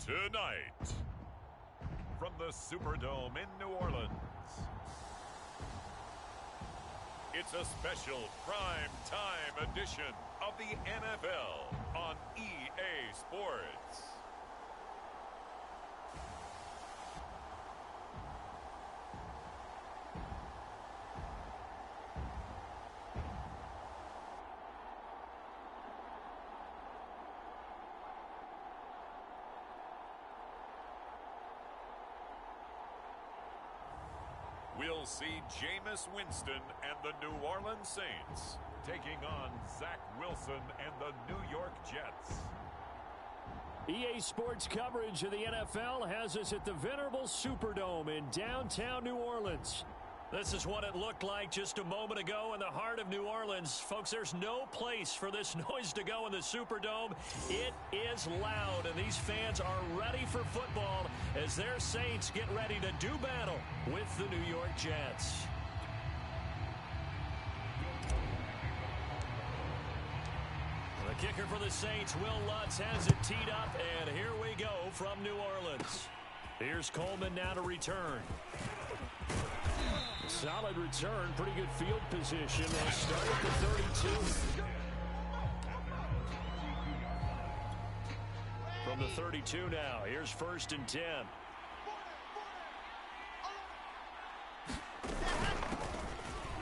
Tonight, from the Superdome in New Orleans, it's a special prime time edition of the NFL on EA Sports. We'll see Jameis Winston and the New Orleans Saints taking on Zach Wilson and the New York Jets. EA Sports coverage of the NFL has us at the venerable Superdome in downtown New Orleans. This is what it looked like just a moment ago in the heart of New Orleans. Folks, there's no place for this noise to go in the Superdome. It is loud, and these fans are ready for football as their Saints get ready to do battle with the New York Jets. The kicker for the Saints, Will Lutz, has it teed up, and here we go from New Orleans. Here's Coleman now to return. Solid return, pretty good field position. They'll start at the 32. From the 32 now, here's 1st and 10.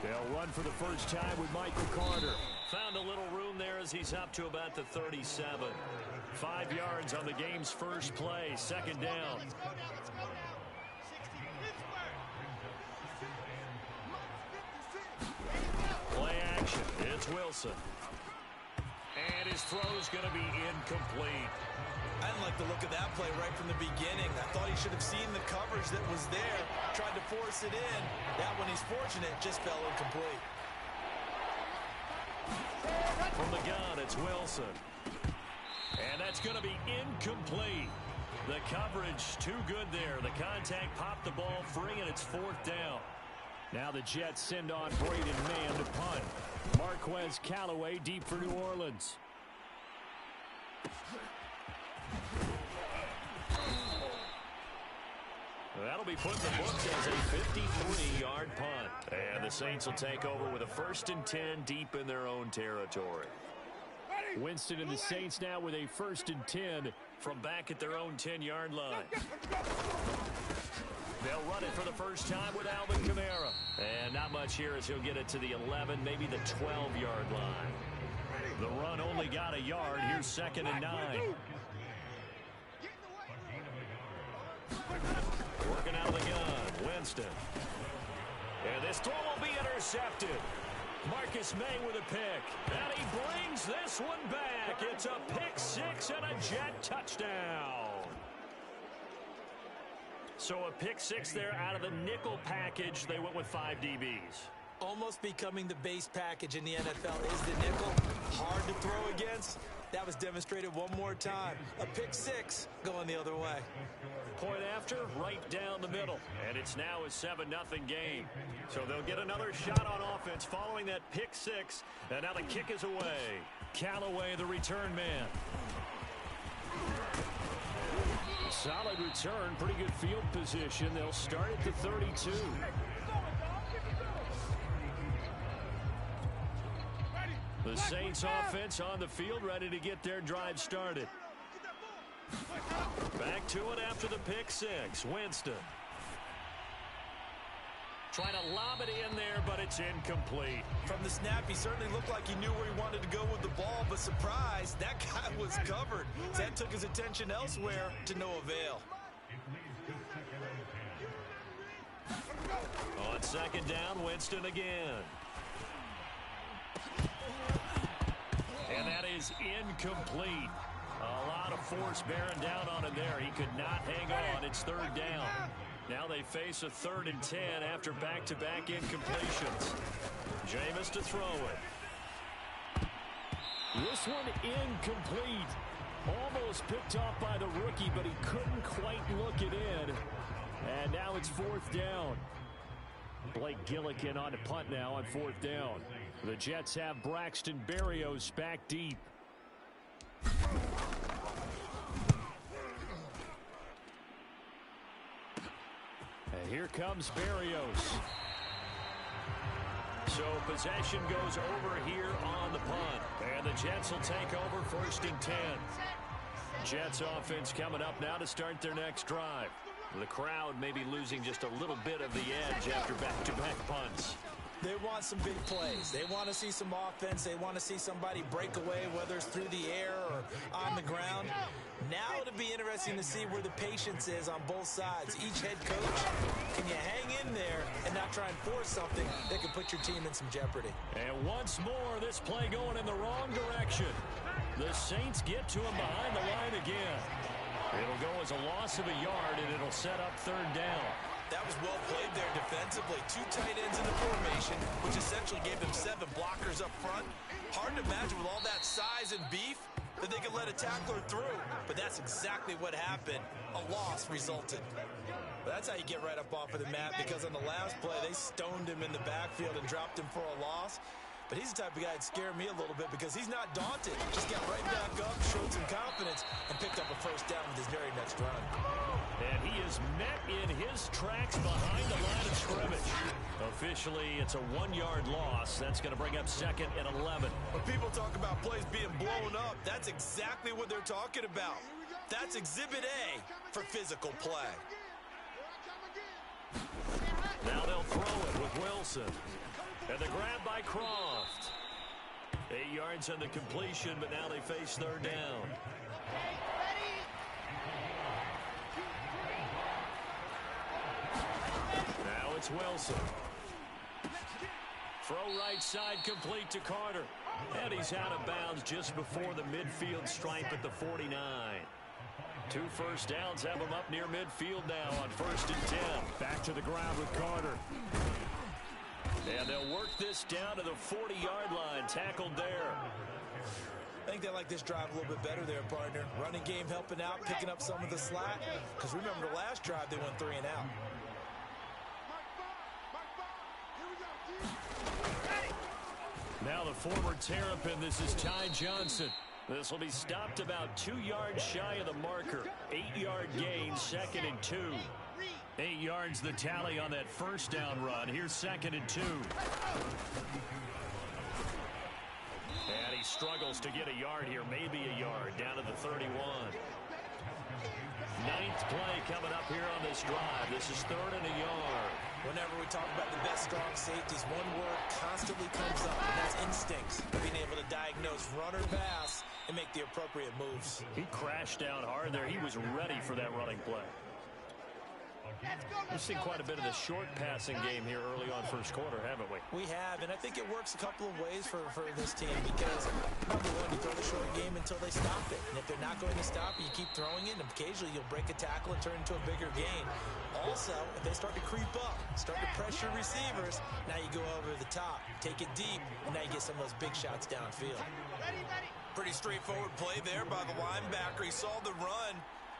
They'll run for the first time with Michael Carter. Found a little room there as he's up to about the 37. 5 yards on the game's first play, 2nd down. Play action. It's Wilson. And his throw's going to be incomplete. I didn't like the look of that play right from the beginning. I thought he should have seen the coverage that was there, tried to force it in. That one, he's fortunate, just fell incomplete. From the gun, it's Wilson. And that's going to be incomplete. The coverage too good there. The contact popped the ball free, and it's 4th down. Now the Jets send on Braden Mann to punt. Marquez Callaway deep for New Orleans. That'll be put in the books as a 53-yard punt. And the Saints will take over with a 1st and 10 deep in their own territory. Winston and the Saints now with a 1st and 10 from back at their own 10-yard line. They'll run it for the first time with Alvin Kamara. And not much here as he'll get it to the 11, maybe the 12-yard line. The run only got a yard. Here's 2nd and 9. Working out of the gun, Winston. And this throw will be intercepted. Marcus May with a pick. And he brings this one back. It's a pick 6 and a Jet touchdown. So a pick 6 there out of the nickel package. They went with 5 DBs. Almost becoming the base package in the NFL is the nickel. Hard to throw against. That was demonstrated one more time. A pick 6 going the other way. Point after, right down the middle. And it's now a 7-0 game. So they'll get another shot on offense following that pick 6. And now the kick is away. Callaway, the return man. Solid return, pretty good field position. They'll start at the 32. The Saints offense on the field, ready to get their drive started. Back to it after the pick 6. Winston. Trying to lob it in there, but it's incomplete. From the snap, he certainly looked like he knew where he wanted to go with the ball, but surprise, that guy was covered. That took his attention elsewhere to no avail. On 2nd down, Winston again. And that is incomplete. A lot of force bearing down on him there. He could not hang on. It's 3rd down. Now they face a 3rd and 10 after back-to-back incompletions. Jameis to throw it. This one incomplete. Almost picked off by the rookie, but he couldn't quite look it in. And now it's 4th down. Blake Gillikin on to punt now on 4th down. The Jets have Braxton Berrios back deep. Here comes Berrios. So possession goes over here on the punt. And the Jets will take over 1st and 10. Jets offense coming up now to start their next drive. The crowd may be losing just a little bit of the edge after back-to-back punts. They want some big plays. They want to see some offense. They want to see somebody break away, whether it's through the air or on the ground. Now it'll be interesting to see where the patience is on both sides. Each head coach, can you hang in there and not try and force something that can put your team in some jeopardy? And once more, this play going in the wrong direction. The Saints get to him behind the line again. It'll go as a loss of a yard, and it'll set up 3rd down. That was well played there defensively. 2 tight ends in the formation, which essentially gave them 7 blockers up front. Hard to imagine with all that size and beef that they could let a tackler through. But that's exactly what happened. A loss resulted. But that's how you get right up off of the mat, because on the last play, they stoned him in the backfield and dropped him for a loss. But he's the type of guy that scared me a little bit because he's not daunted. Just got right back up, showed some confidence, and picked up a 1st down with his very next run. And he is met in his tracks behind the line of scrimmage. Officially, it's a 1-yard loss. That's going to bring up 2nd and 11. When people talk about plays being blown up, that's exactly what they're talking about. That's Exhibit A for physical play. Now they'll throw it with Wilson. And the grab by Croft. 8 yards on the completion, but now they face 3rd down. Now it's Wilson. Throw right side complete to Carter. And he's out of bounds just before the midfield stripe at the 49. 2 first downs have him up near midfield now on 1st and 10. Back to the ground with Carter. And they'll work this down to the 40-yard line. Tackled there. I think they like this drive a little bit better there, partner. Running game helping out, picking up some of the slack. Because remember the last drive, they went 3 and out. Now the former Terrapin, this is Ty Johnson. This will be stopped about 2 yards shy of the marker. 8-yard gain, 2nd and 2. 8 yards the tally on that 1st down run. Here's 2nd and 2. And he struggles to get a yard here, maybe a yard, down to the 31. 9th play coming up here on this drive. This is 3rd and a yard. Whenever we talk about the best strong safeties, one word constantly comes up, and that's instincts. Being able to diagnose run or pass and make the appropriate moves. He crashed down hard there. He was ready for that running play. We've seen quite a bit of the short passing game here early on 1st quarter, haven't we? We have, and I think it works a couple of ways for this team because, number one, you throw the short game until they stop it. And if they're not going to stop it, you keep throwing it, and occasionally you'll break a tackle and turn it into a bigger gain. Also, if they start to creep up, start to pressure receivers, now you go over the top, take it deep, and now you get some of those big shots downfield. Pretty straightforward play there by the linebacker. He saw the run.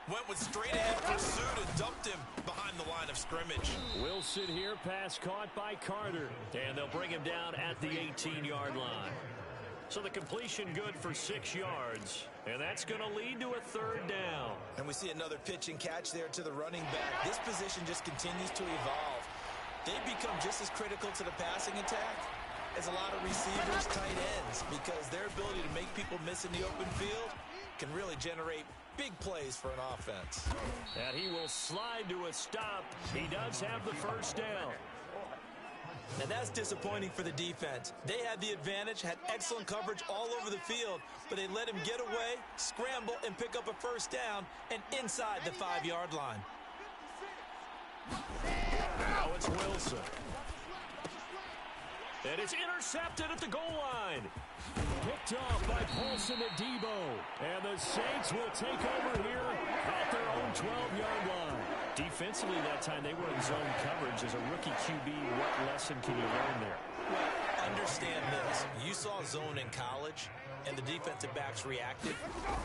Went with straight-ahead pursuit and dumped him behind the line of scrimmage. Wilson here, pass caught by Carter. And they'll bring him down at the 18-yard line. So the completion good for 6 yards. And that's going to lead to a 3rd down. And we see another pitch and catch there to the running back. This position just continues to evolve. They become just as critical to the passing attack as a lot of receivers, tight ends, because their ability to make people miss in the open field can really generate big plays for an offense. And he will slide to a stop. He does have the 1st down. Now that's disappointing for the defense. They had the advantage, had excellent coverage all over the field, but they let him get away, scramble, and pick up a 1st down and inside the 5-yard line. Now it's Wilson. And it's intercepted at the goal line. Picked off by Paulson Adebo. And the Saints will take over here at their own 12-yard line. Defensively that time, they were in zone coverage. As a rookie QB, what lesson can you learn there? Well, understand this. You saw zone in college, and the defensive backs reacted,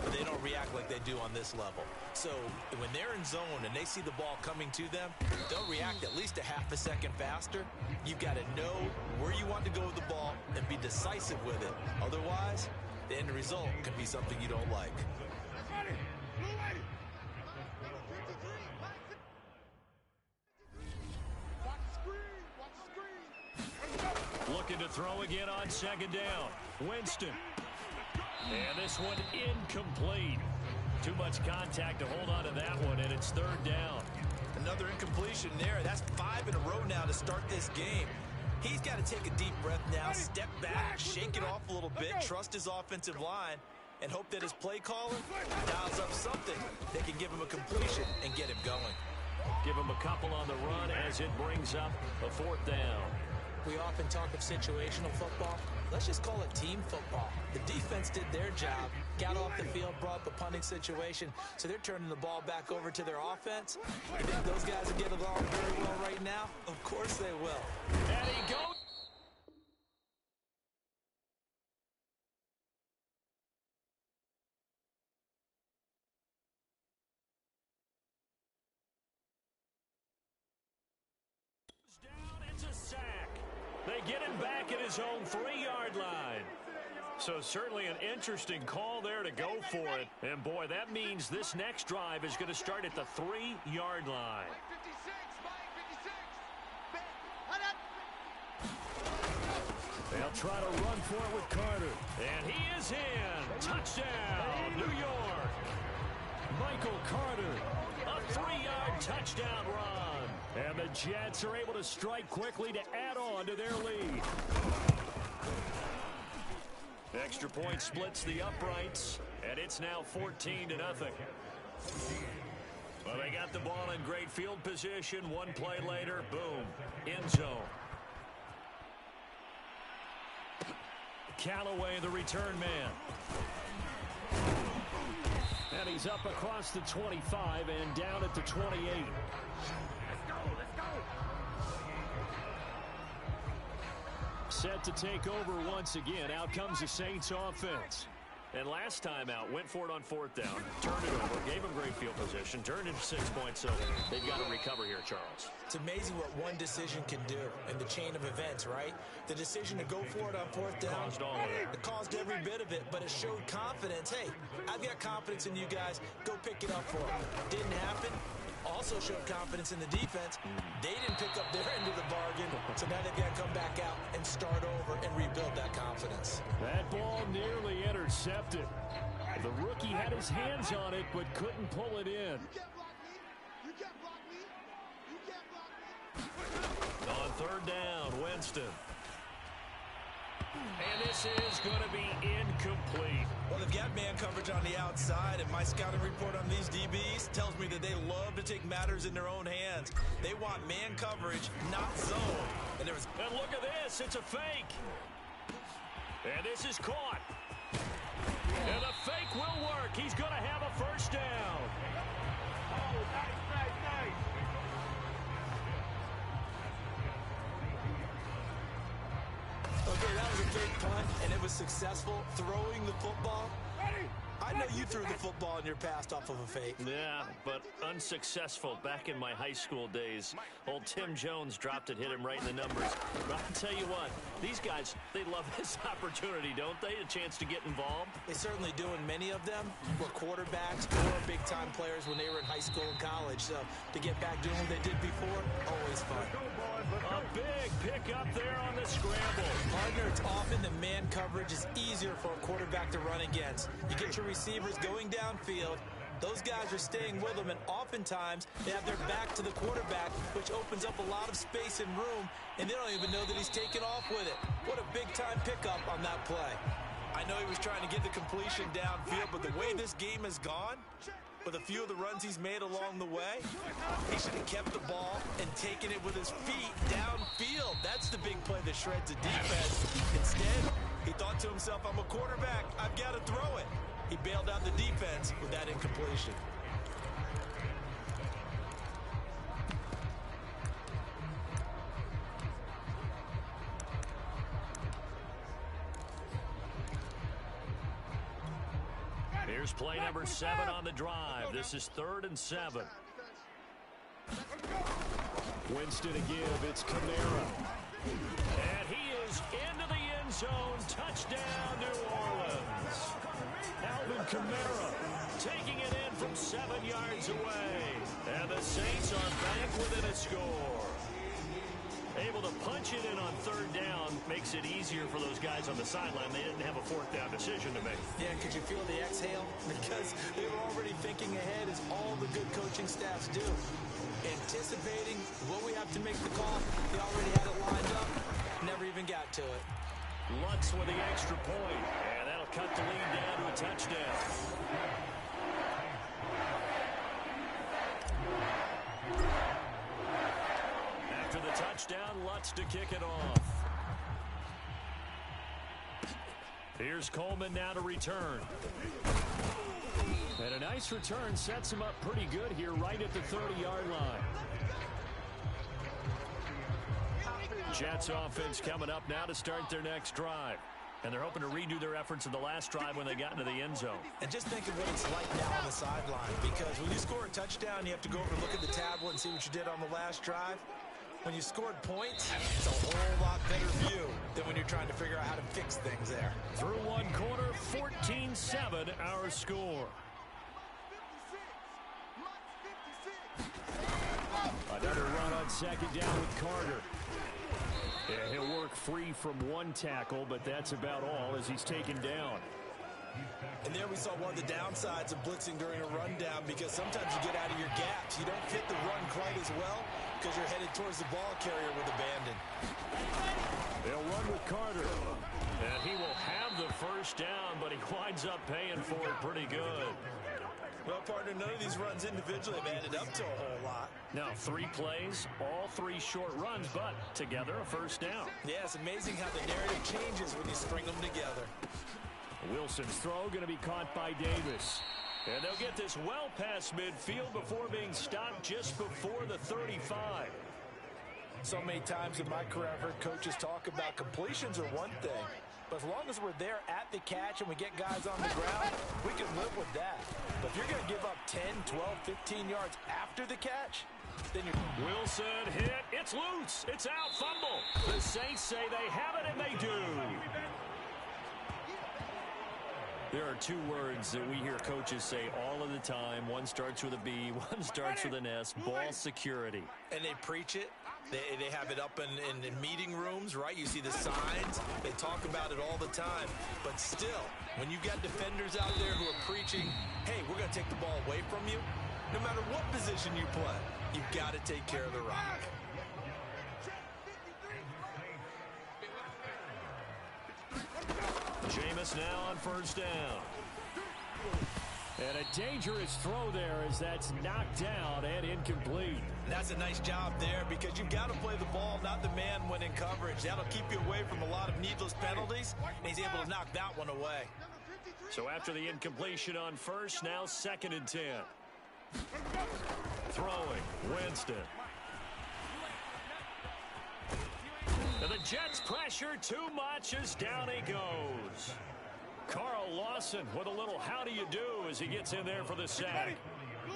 but they don't react like they do on this level. So when they're in zone and they see the ball coming to them, they'll react at least a half a second faster. You've got to know where you want to go with the ball and be decisive with it. Otherwise, the end result can be something you don't like. Looking to throw again on second down. Winston. And this one incomplete. Too much contact to hold on to that one, and it's third down. Another incompletion there. That's 5 in a row now to start this game. He's got to take a deep breath now, step back, shake it off a little bit, trust his offensive line, and hope that his play caller dials up something that can give him a completion and get him going. Give him a couple on the run as it brings up a fourth down. We often talk of situational football. Let's just call it team football. The defense did their job, got off the field, brought up a punting situation, so they're turning the ball back over to their offense. You think those guys will get along very well right now? Of course they will. And he goes. Down, it's a sack. They get him back at his own 3-yard line. So certainly an interesting call there to go for it. And boy, that means this next drive is going to start at the 3-yard line. They'll try to run for it with Carter. And he is in. Touchdown, New York. Michael Carter, a 3-yard touchdown run. And the Jets are able to strike quickly to add on to their lead. Extra point splits the uprights, and it's now 14-0. Well, they got the ball in great field position. One play later, boom, end zone. Callaway, the return man. And he's up across the 25 and down at the 28. Set to take over once again. Out comes the Saints offense. And last time out, went for it on fourth down, turned it over, gave them great field position, turned into 6 points, so they've got to recover here, Charles. It's amazing what one decision can do in the chain of events, right? The decision to go for it on fourth down, Caused all of it. It caused every bit of it, but it showed confidence. Hey, I've got confidence in you guys. Go pick it up for them. Didn't happen. Also showed confidence in the defense. They didn't pick up their end of the bargain, so now they've got to come back out and start over and rebuild that confidence. That ball nearly intercepted. The rookie had his hands on it, but couldn't pull it in. You can't block me. You can't block me. On third down, Winston. And this is going to be incomplete. Well, they've got man coverage on the outside, and my scouting report on these DBs tells me that they love to take matters in their own hands. They want man coverage, not zone. And look at this. It's a fake. And this is caught. And the fake will work. He's going to have a first down. Oh, nice. Okay, that was a big punt, and it was successful. Throwing the football. I know you threw the football in your past off of a fake. Yeah, but unsuccessful back in my high school days. Old Tim Jones dropped it, hit him right in the numbers. But I'll tell you what, these guys, they love this opportunity, don't they? A chance to get involved. They certainly do, and many of them were quarterbacks or big-time players when they were in high school and college. So to get back doing what they did before, always fun. A big pickup there on the scramble. Partner, it's often the man coverage is easier for a quarterback to run against. You get your receivers going downfield. Those guys are staying with them, and oftentimes they have their back to the quarterback, which opens up a lot of space and room, and they don't even know that he's taken off with it. What a big-time pickup on that play. I know he was trying to get the completion downfield, but the way this game has gone, with a few of the runs he's made along the way, he should have kept the ball and taken it with his feet downfield. That's the big play that shreds the defense. Instead, he thought to himself, I'm a quarterback, I've got to throw it. He bailed out the defense with that incompletion. Here's play number 7 on the drive. This is 3rd and 7. Winston again. It's Kamara. And he is into the end zone. Touchdown, New Orleans. Alvin Kamara taking it in from 7 yards away. And the Saints are back within a score. Able to punch it in on third down makes it easier for those guys on the sideline. They didn't have a fourth down decision to make. Yeah, could you feel the exhale? Because they were already thinking ahead, as all the good coaching staffs do. Anticipating what we have to make the call. They already had it lined up. Never even got to it. Lutz with the extra point. And that'll cut the lead down to a touchdown. After the touchdown, Lutz to kick it off. Here's Coleman now to return. And a nice return sets him up pretty good here right at the 30-yard line. Jets offense coming up now to start their next drive. And they're hoping to redo their efforts in the last drive when they got into the end zone. And just think of what it's like now on the sideline. Because when you score a touchdown, you have to go over and look at the tablet and see what you did on the last drive. When you scored points, it's a whole lot better view than when you're trying to figure out how to fix things there. Through one quarter, 14-7 our score. Another run on second down with Carter. Yeah, he'll work free from one tackle, but that's about all as he's taken down. And there we saw one of the downsides of blitzing during a rundown, because sometimes you get out of your gaps. You don't fit the run quite as well because you're headed towards the ball carrier with abandon. They'll run with Carter. And he will have the first down, but he winds up paying for it pretty good. Well, partner, none of these runs individually have added up to a whole lot. Now, 3 plays, all 3 short runs, but together a first down. Yeah, it's amazing how the narrative changes when you string them together. Wilson's throw going to be caught by Davis. And they'll get this well past midfield before being stopped just before the 35. So many times in my career, I've heard coaches talk about completions are one thing. But as long as we're there at the catch and we get guys on the ground, we can live with that. But if you're going to give up 10, 12, 15 yards after the catch, then you're... Wilson hit. It's loose. It's out. Fumble. The Saints say they have it, and they do. There are 2 words that we hear coaches say all of the time. One starts with a B, one starts with an S. Ball security. And they preach it. They have it up in meeting rooms, right? You see the signs. They talk about it all the time. But still, when you've got defenders out there who are preaching, hey, we're going to take the ball away from you, no matter what position you play, you've got to take care of the rock. Jameis now on first down. And a dangerous throw there as that's knocked down and incomplete. And that's a nice job there, because you've got to play the ball, not the man when in coverage. That'll keep you away from a lot of needless penalties, and he's able to knock that one away. So after the incompletion on first, now 2nd and 10. Throwing, Winston. And the Jets pressure too much as down he goes. Carl Lawson with a little how do you do as he gets in there for the sack.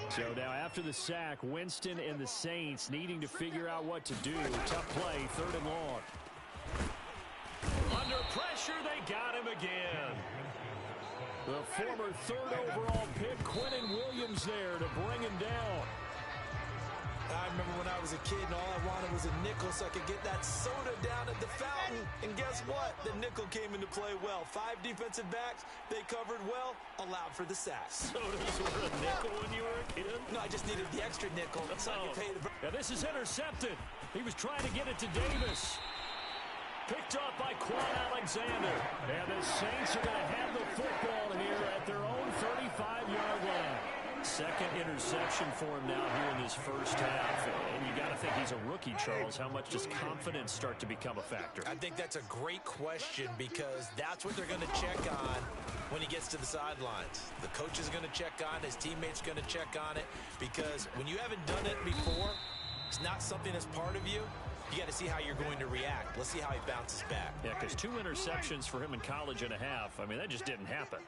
So now after the sack, Winston and the Saints needing to figure out what to do. Tough play, 3rd and long. Under pressure, they got him again. The former 3rd overall pick, Quentin Williams there to bring him down. I remember when I was a kid and all I wanted was a nickel so I could get that soda down at the fountain. And guess what? The nickel came into play well. 5 defensive backs, they covered well, allowed for the sacks. Sodas were a nickel when you were a kid? No, I just needed the extra nickel so I could pay the... Now this is intercepted. He was trying to get it to Davis. Picked up by Quan Alexander. And the Saints are going to have the football here at their own 35-yard line. 2nd interception for him now here in this first half. And you got to think he's a rookie, Charles. How much does confidence start to become a factor? I think that's a great question, because that's what they're going to check on when he gets to the sidelines. The coach is going to check on it. His teammates are going to check on it, because when you haven't done it before, it's not something that's part of you. You got to see how you're going to react. Let's see how he bounces back. Yeah, because 2 interceptions for him in college and a half. I mean, that just didn't happen.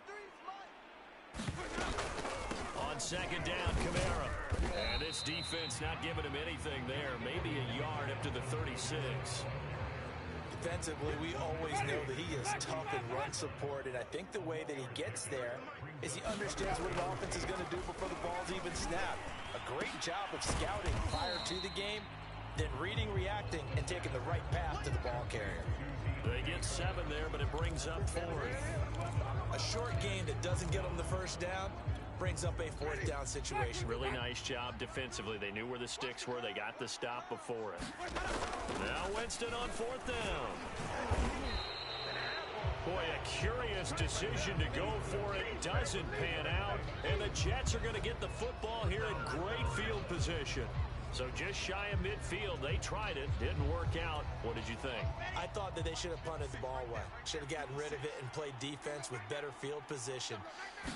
On 2nd down, Kamara. And this defense not giving him anything there. Maybe a yard up to the 36. Defensively, we always know that he is tough in run support, and I think the way that he gets there is he understands what an offense is going to do before the ball's even snapped. A great job of scouting prior to the game. then reading, reacting, and taking the right path to the ball carrier. They get 7 there, but it brings up 4th. A short game that doesn't get them the first down brings up a 4th down situation. Really nice job defensively. They knew where the sticks were. They got the stop before it. Now Winston on 4th down. Boy, a curious decision to go for it. Doesn't pan out. And the Jets are going to get the football here in great field position. So just shy of midfield. They tried it. Didn't work out. What did you think? I thought that they should have punted the ball away. Should have gotten rid of it and played defense with better field position.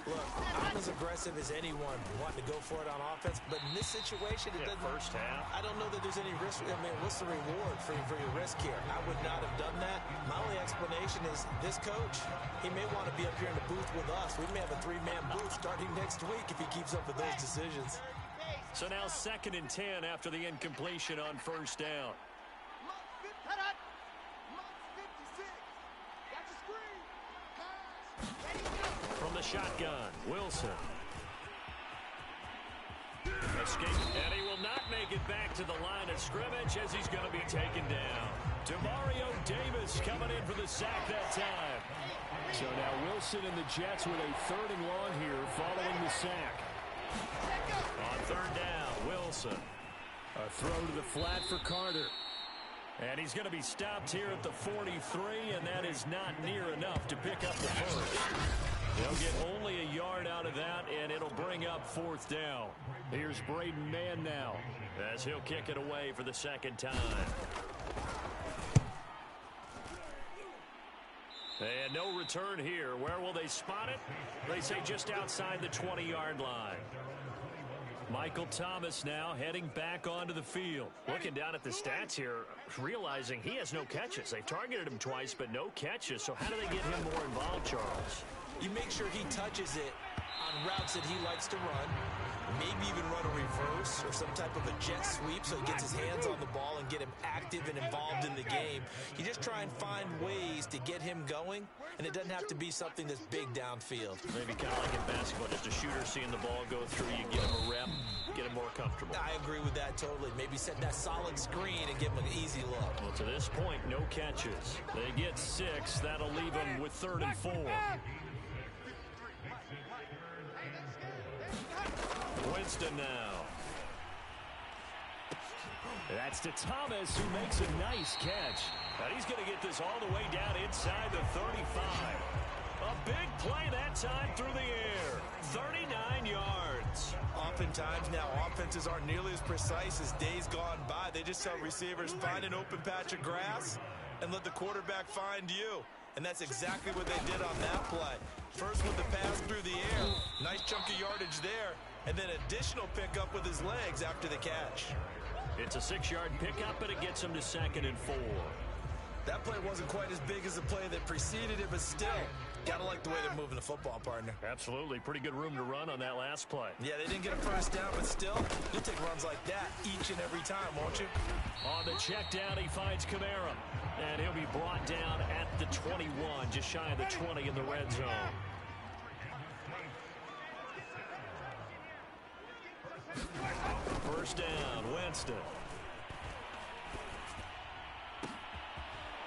Look, I'm as aggressive as anyone wanting to go for it on offense, but in this situation, it doesn't. First half. I don't know that there's any risk. I mean, what's the reward for your risk here? I would not have done that. My only explanation is this coach, he may want to be up here in the booth with us. We may have a 3-man booth starting next week if he keeps up with those decisions. So now 2nd and 10 after the incompletion on first down. From the shotgun, Wilson. Escape, and he will not make it back to the line of scrimmage as he's going to be taken down. Demario Davis coming in for the sack that time. So now Wilson and the Jets with a 3rd and long here following the sack. On 3rd down, Wilson. A throw to the flat for Carter. And he's going to be stopped here at the 43, and that is not near enough to pick up the first. They'll get only a yard out of that, and it'll bring up 4th down. Here's Braden Mann now, as he'll kick it away for the 2nd time. And no return here. Where will they spot it? They say just outside the 20-yard line. Michael Thomas now heading back onto the field. Looking down at the stats here, realizing he has no catches. They've targeted him twice, but no catches. So how do they get him more involved, Charles? You make sure he touches it on routes that he likes to run. Maybe even run a reverse or some type of a jet sweep so he gets his hands on the ball and get him active and involved in the game. You just try and find ways to get him going, and it doesn't have to be something that's big downfield. Maybe kind of like in basketball, just a shooter seeing the ball go through, you get him a rep, get him more comfortable. I agree with that totally. Maybe set that solid screen and give him an easy look. Well, to this point, no catches. They get 6. That'll leave them with 3rd and 4. Winston now. That's to Thomas, who makes a nice catch. And he's going to get this all the way down inside the 35. A big play that time through the air. 39 yards. Oftentimes now offenses aren't nearly as precise as days gone by. They just tell receivers, find an open patch of grass and let the quarterback find you. And that's exactly what they did on that play. First with the pass through the air. Nice chunk of yardage there. And then additional pickup with his legs after the catch. It's a 6-yard pickup, and it gets him to 2nd and 4. That play wasn't quite as big as the play that preceded it, but still, gotta like the way they're moving the football, partner. Absolutely. Pretty good room to run on that last play. Yeah, they didn't get a first down, but still, you'll take runs like that each and every time, won't you? On the check down, he finds Kamara. And he'll be brought down at the 21, just shy of the 20 in the red zone. First down, Winston.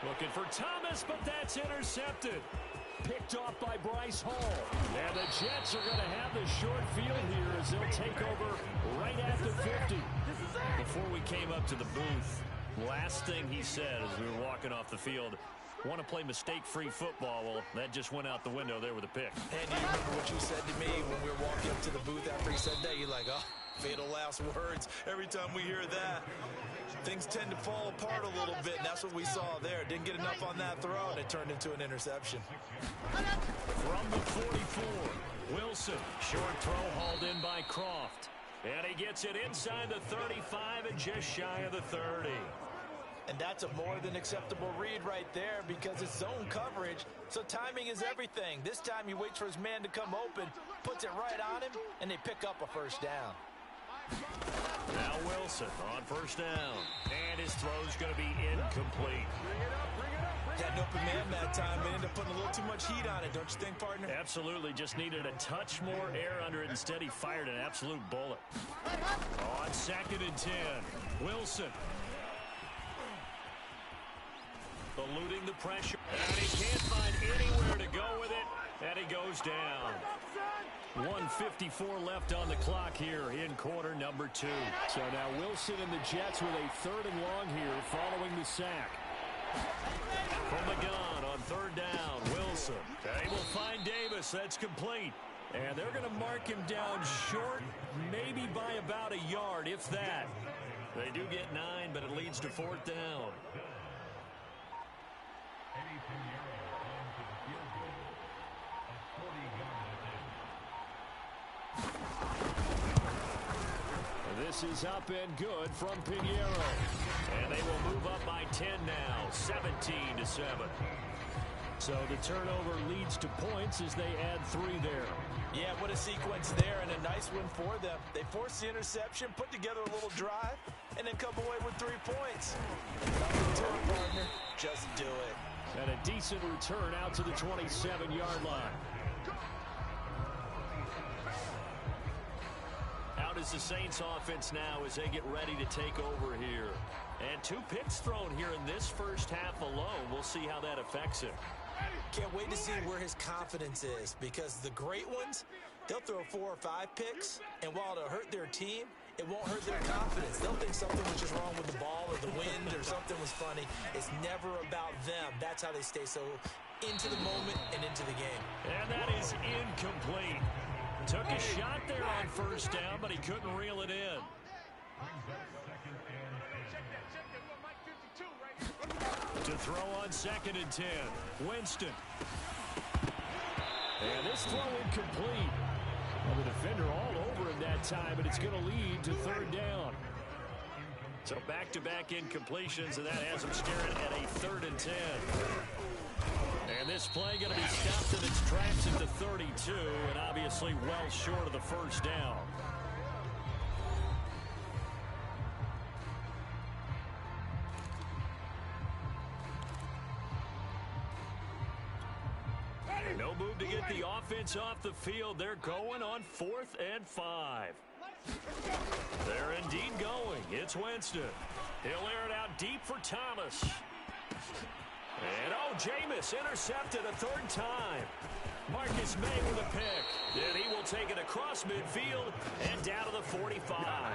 Looking for Thomas, but that's intercepted. Picked off by Bryce Hall. And the Jets are going to have the short field here as they'll take over right at the 50. Before we came up to the booth, last thing he said as we were walking off the field, want to play mistake-free football. Well, that just went out the window there with a pick. And do you remember what you said to me when we were walking up to the booth after he said that? You're like, oh, fatal last words. Every time we hear that, things tend to fall apart a little bit, and that's what we saw there. Didn't get enough on that throw, and it turned into an interception. From the 44, Wilson. Short throw hauled in by Croft. And he gets it inside the 35 and just shy of the 30. And that's a more than acceptable read right there because it's zone coverage, so timing is everything. This time he waits for his man to come open, puts it right on him, and they pick up a first down. Now Wilson on first down. And his throw's going to be incomplete. Had an open man that time. They ended up putting a little too much heat on it, don't you think, partner? Absolutely. Just needed a touch more air under it. Instead, he fired an absolute bullet. On 2nd and 10, Wilson. eluding the pressure. And he can't find anywhere to go with it, and he goes down. 1:54 left on the clock here in quarter number 2. So now Wilson and the Jets with a 3rd and long here following the sack. From the gun on 3rd down, Wilson. They will find Davis. That's complete. And they're going to mark him down short, maybe by about a yard, if that. They do get 9, but it leads to 4th down. This is up and good from Pinheiro. And they will move up by 10 now, 17-7. So the turnover leads to points as they add 3 there. Yeah, what a sequence there, and a nice win for them. They force the interception, put together a little drive, and then come away with 3 points. Nothing to it, partner. Just do it. And a decent return out to the 27-yard line. Out is the Saints offense now as they get ready to take over here. And 2 picks thrown here in this first half alone. We'll see how that affects him. Can't wait to see where his confidence is, because the great ones, they'll throw 4 or 5 picks, and while it'll hurt their team, it won't hurt their confidence. They'll think something was just wrong with the ball or the wind or something was funny. It's never about them. That's how they stay so into the moment and into the game. And that is incomplete. Took a shot there on 1st down, but he couldn't reel it in. To throw on 2nd and 10, Winston. And this throw incomplete. Well, the defender all over him that time, but it's going to lead to 3rd down. So back-to-back incompletions, and that has him staring at a 3rd and 10. And this play going to be stopped in its tracks at the 32, and obviously well short of the 1st down. No move to get the offense off the field. They're going on 4th and 5. They're indeed going. It's Winston. He'll air it out deep for Thomas. And, Jameis intercepted a 3rd time. Marcus May with a pick. And he will take it across midfield and down to the 45.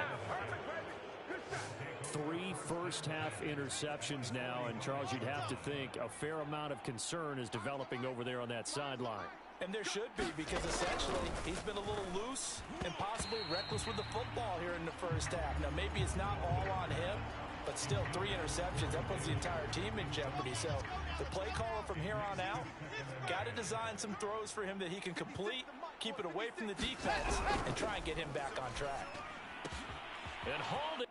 3 first-half interceptions now, and Charles, you'd have to think a fair amount of concern is developing over there on that sideline. And there should be, because essentially he's been a little loose and possibly reckless with the football here in the first half. Now, maybe it's not all on him, but still 3 interceptions. That puts the entire team in jeopardy. So the play caller from here on out got to design some throws for him that he can complete, keep it away from the defense, and try and get him back on track. And hold it.